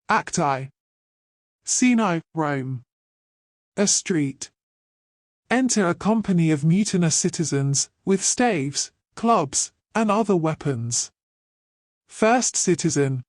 Acti. Scene: Rome. A street. Enter a company of mutinous citizens, with staves, clubs, and other weapons. First citizen.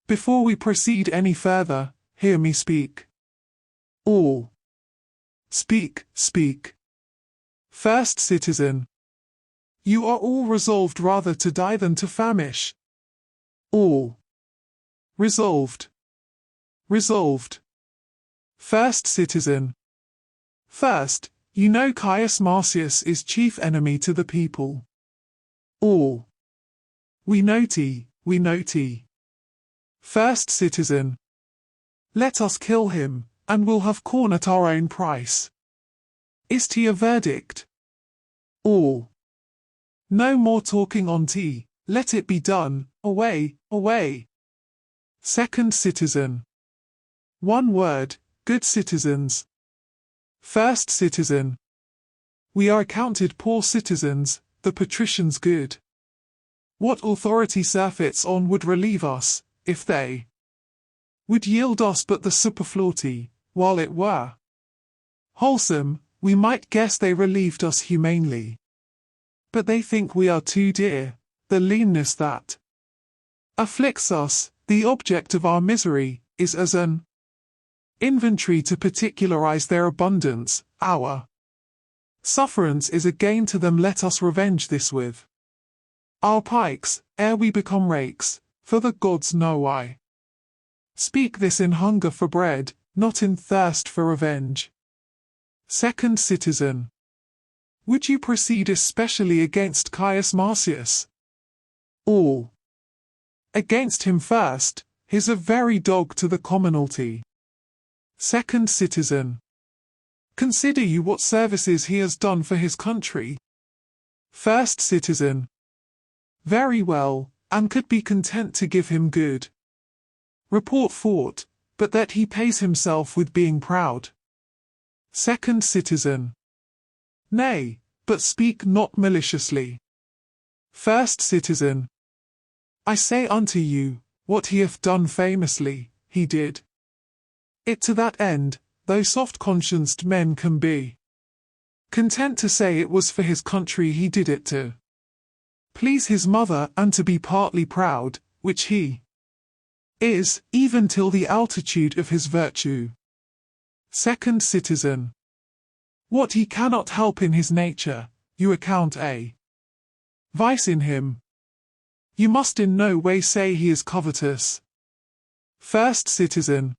Before we proceed any further, hear me speak. All. Speak, speak. First citizen. You are all resolved rather to die than to famish. All. Resolved. Resolved. First citizen. First, you know Caius Marcius is chief enemy to the people. All. We noti, we noti. First citizen. Let us kill him, and we'll have corn at our own price. Is he a verdict? All. No more talking on tea, let it be done, away, away. Second citizen. One word, good citizens. First citizen. We are accounted poor citizens, the patricians good. What authority surfeits on would relieve us, if they would yield us but the superfluity, while it were wholesome, we might guess they relieved us humanely. But they think we are too dear, the leanness that afflicts us, the object of our misery, is as an inventory to particularize their abundance, our sufferance is a gain to them. Let us revenge this with our pikes, ere we become rakes, for the gods know I speak this in hunger for bread, not in thirst for revenge. Second citizen. Would you proceed especially against Caius Marcius? All. Against him first, he's a very dog to the commonalty. Second citizen. Consider you what services he has done for his country. First citizen. Very well, and could be content to give him good report for't, but that he pays himself with being proud. Second citizen. Nay, but speak not maliciously. First citizen. I say unto you, what he hath done famously, he did it to that end, though soft-conscienced men can be content to say it was for his country he did it to please his mother and to be partly proud, which he is, even till the altitude of his virtue. Second citizen. What he cannot help in his nature, you account a vice in him. You must in no way say he is covetous. First citizen.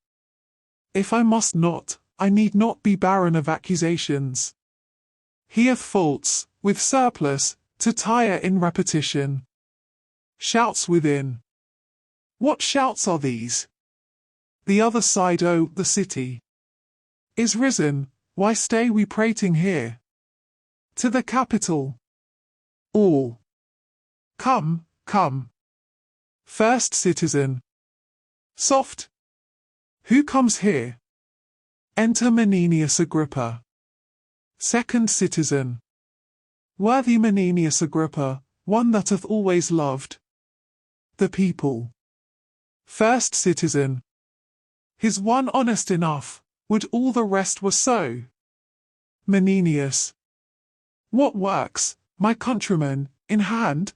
If I must not, I need not be barren of accusations. He hath faults, with surplus, to tire in repetition. Shouts within. What shouts are these? The other side, oh, the city is risen, why stay we prating here? To the capital. All. Come, come. First citizen. Soft. Who comes here? Enter Menenius Agrippa. Second citizen. Worthy Menenius Agrippa, one that hath always loved the people. First citizen. His one honest enough, would all the rest were so. Menenius. What works, my countrymen, in hand?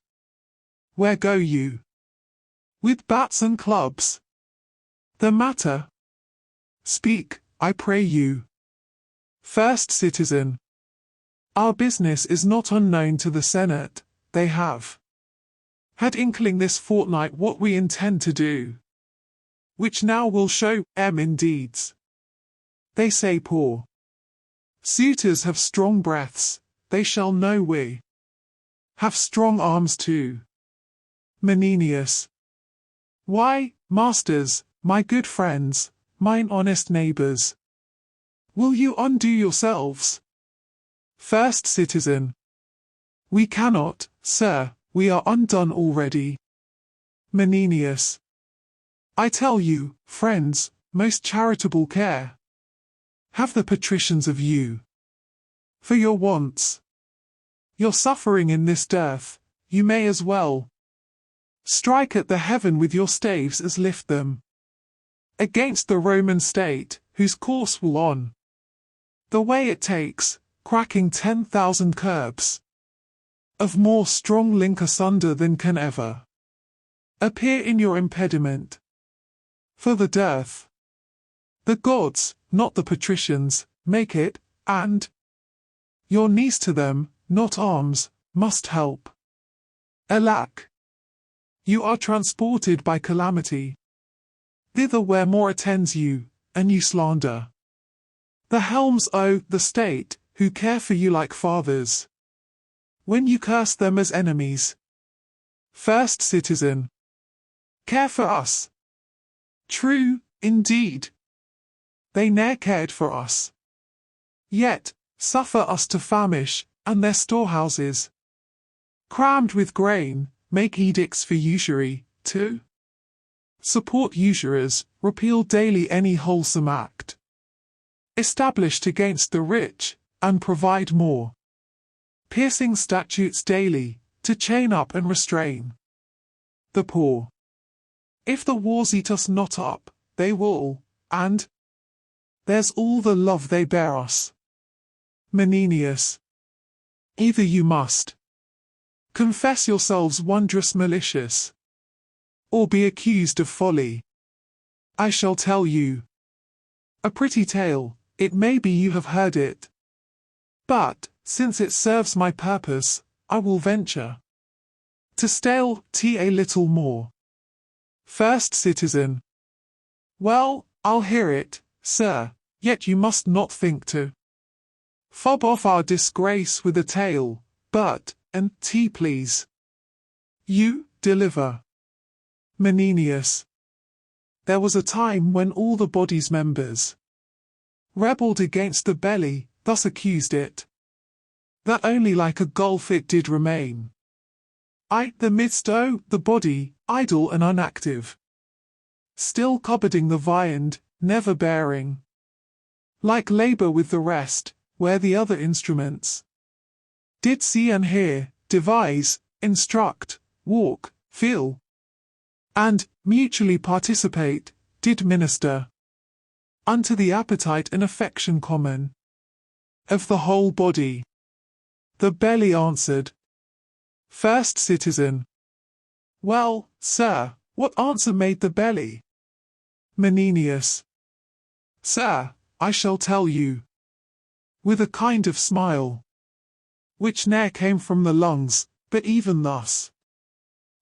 Where go you? With bats and clubs. The matter? Speak, I pray you. First citizen. Our business is not unknown to the Senate, they have had inkling this fortnight what we intend to do, which now will show in deeds. They say poor suitors have strong breaths, they shall know we have strong arms too. Menenius. Why, masters, my good friends, mine honest neighbours, will you undo yourselves? First citizen. We cannot, sir, we are undone already. Menenius. I tell you, friends, most charitable care have the patricians of you. For your wants, your suffering in this dearth, you may as well strike at the heaven with your staves as lift them. against the Roman state, whose course will on the way it takes, cracking 10,000 curbs of more strong link asunder than can ever appear in your impediment. For the dearth, the gods, not the patricians, make it, and your knees to them, not arms, must help. Alack! You are transported by calamity thither where more attends you, and you slander the helms o' the state, who care for you like fathers, when you curse them as enemies. First citizen. Care for us. True, indeed. They ne'er cared for us. Yet, suffer us to famish, and their storehouses, crammed with grain, make edicts for usury, to support usurers, repeal daily any wholesome act established against the rich, and provide more piercing statutes daily, to chain up and restrain the poor. If the wars eat us not up, they will, and there's all the love they bear us. Menenius. Either you must confess yourselves wondrous malicious, or be accused of folly. I shall tell you a pretty tale, it may be you have heard it, but, since it serves my purpose, I will venture to stale a little more. First citizen. Well, I'll hear it, sir, yet you must not think to fob off our disgrace with a tale, but, and please, you, deliver. Menenius. There was a time when all the body's members rebelled against the belly, thus accused it, that only like a gulf it did remain. The midst the body, idle and unactive, still cupboarding the viand, never bearing, like labour with the rest, where the other instruments did see and hear, devise, instruct, walk, feel, and, mutually participate, did minister unto the appetite and affection common of the whole body. The belly answered. First citizen. Well, sir, what answer made the belly? Menenius. Sir, I shall tell you, with a kind of smile, which ne'er came from the lungs, but even thus.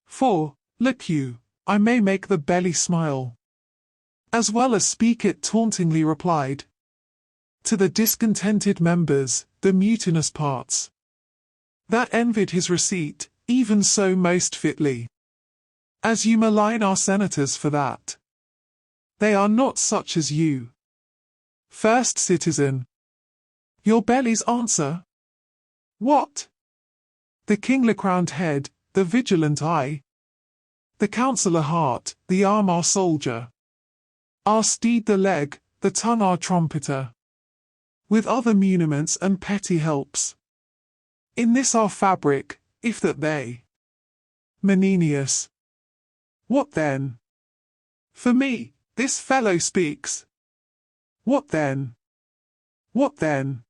For, look you, I may make the belly smile, as well as speak it tauntingly replied. To the discontented members, the mutinous parts, that envied his receipt, even so most fitly, as you malign our senators for that. They are not such as you. First citizen. Your belly's answer? What? The kingly crowned head, the vigilant eye, the counsellor heart, the arm our soldier, our steed the leg, the tongue our trumpeter, with other muniments and petty helps. In this our fabric, if that they. Menenius. What then? For me, this fellow speaks. What then? What then?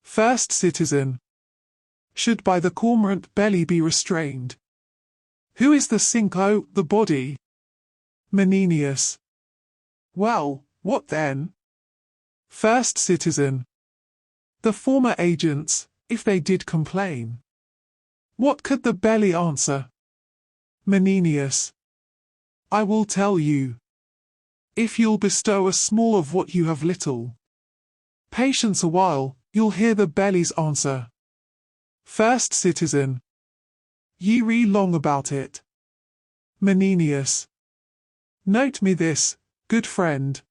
First citizen. Should by the cormorant belly be restrained. Who is the sink o' the body? Menenius. Well, what then? First citizen. The former agents, if they did complain. What could the belly answer? Menenius. I will tell you. If you'll bestow a small of what you have little patience a while, you'll hear the belly's answer. First citizen. Ye re long about it. Menenius. Note me this, good friend.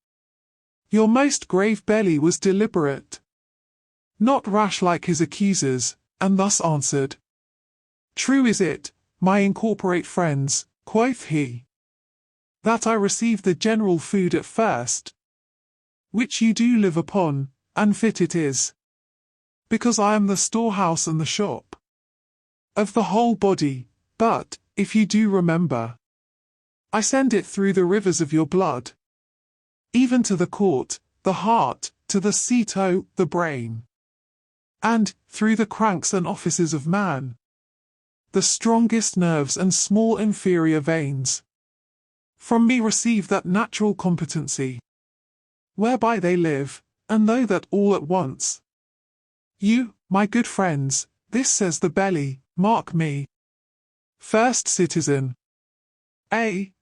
Your most grave belly was deliberate, not rash like his accusers, and thus answered. True is it, my incorporate friends, quoth he, that I received the general food at first, which you do live upon, and fit it is, because I am the storehouse and the shop of the whole body, but, if you do remember, I send it through the rivers of your blood, even to the court, the heart, to the seat o' the brain. And, through the cranks and offices of man, the strongest nerves and small inferior veins, from me receive that natural competency, whereby they live, and though that all at once. You, my good friends, this says the belly, mark me. First Citizen.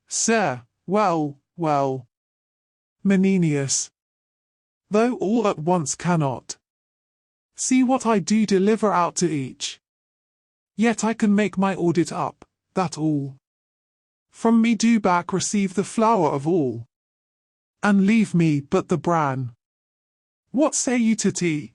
Sir, well, well. Menenius. Though all at once cannot. See what I do deliver out to each. Yet I can make my audit up, that all. From me do back receive the flower of all. And leave me but the bran. What say you to tea?